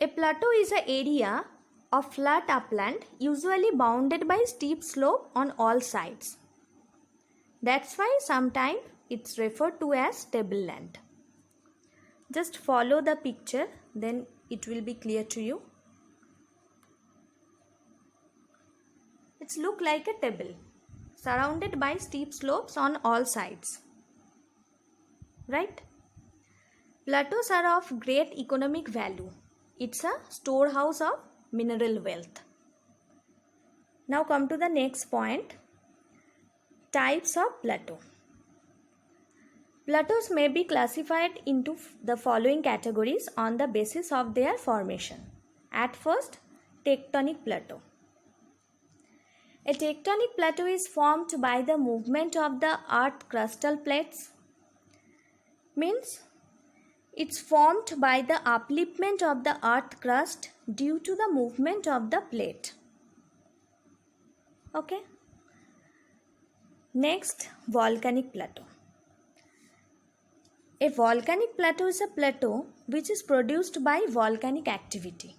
A plateau is an area of flat upland usually bounded by steep slope on all sides. That's why sometimes it's referred to as tableland. Just follow the picture, then it will be clear to you. It's look like a table surrounded by steep slopes on all sides. Right? Plateaus are of great economic value. It's a storehouse of mineral wealth. Now come to the next point. Types of plateau. Plateaus may be classified into the following categories on the basis of their formation. At first, tectonic plateau. A tectonic plateau is formed by the movement of the earth crustal plates. Means it's formed by the upliftment of the earth crust due to the movement of the plate. Okay. Next, volcanic plateau. A volcanic plateau is a plateau which is produced by volcanic activity.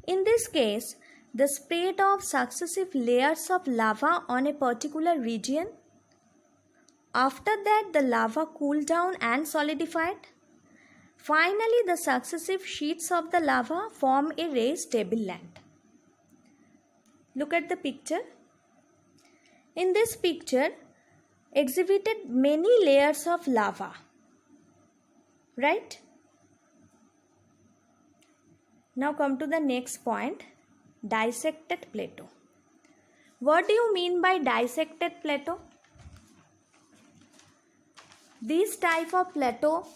In this case, the spread of successive layers of lava on a particular region. After that, the lava cooled down and solidified. Finally, the successive sheets of the lava form a raised tableland. Look at the picture. In this picture, exhibited many layers of lava. Right? Now come to the next point, dissected plateau. What do you mean by dissected plateau? This type of plateau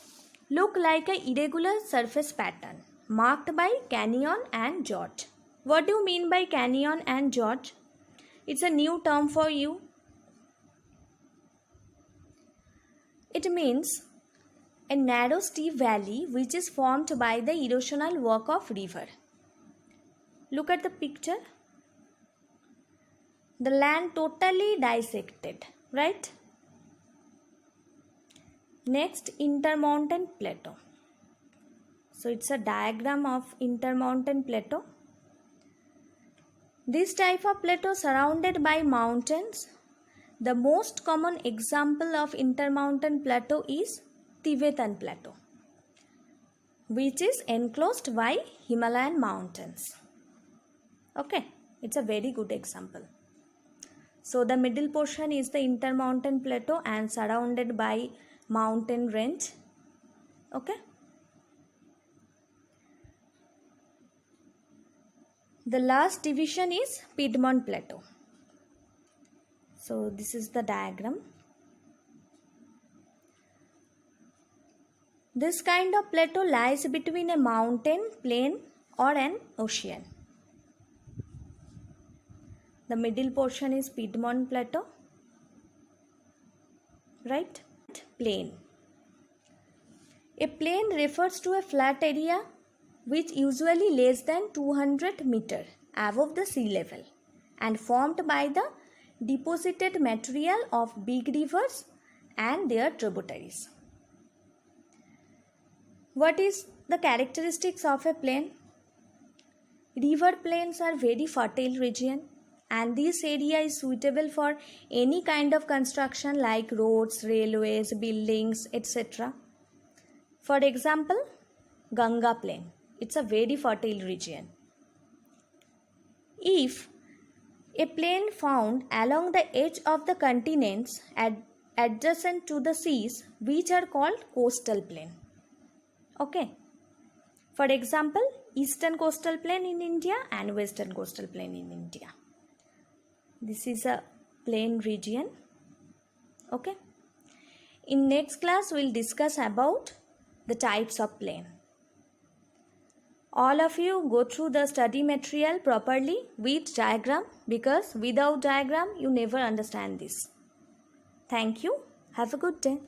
look like an irregular surface pattern marked by canyon and gorge. What do you mean by canyon and gorge? It's a new term for you. It means a narrow steep valley which is formed by the erosional work of river. Look at the picture. The land totally dissected, right? Next, intermountain plateau. So it's a diagram of intermountain plateau. This type of plateau surrounded by mountains. The most common example of intermountain plateau is Tibetan plateau, which is enclosed by Himalayan mountains. Okay, it's a very good example. So the middle portion is the intermountain plateau and surrounded by mountain range. Okay. The last division is Piedmont plateau. So this is the diagram. This kind of plateau lies between a mountain, plain or an ocean. The middle portion is Piedmont plateau. Right? Plain. A plain refers to a flat area which usually less than 200 meters above the sea level and formed by the deposited material of big rivers and their tributaries. What is the characteristics of a plain? River plains are very fertile region and this area is suitable for any kind of construction like roads, railways, buildings, etc. For example, Ganga plain. It's a very fertile region. If a plain found along the edge of the continents adjacent to the seas, which are called coastal plain. Okay. For example, eastern coastal plain in India and western coastal plain in India. This is a plain region. Okay. In next class, we'll discuss about the types of plain. All of you go through the study material properly with diagram because without diagram, you never understand this. Thank you. Have a good day.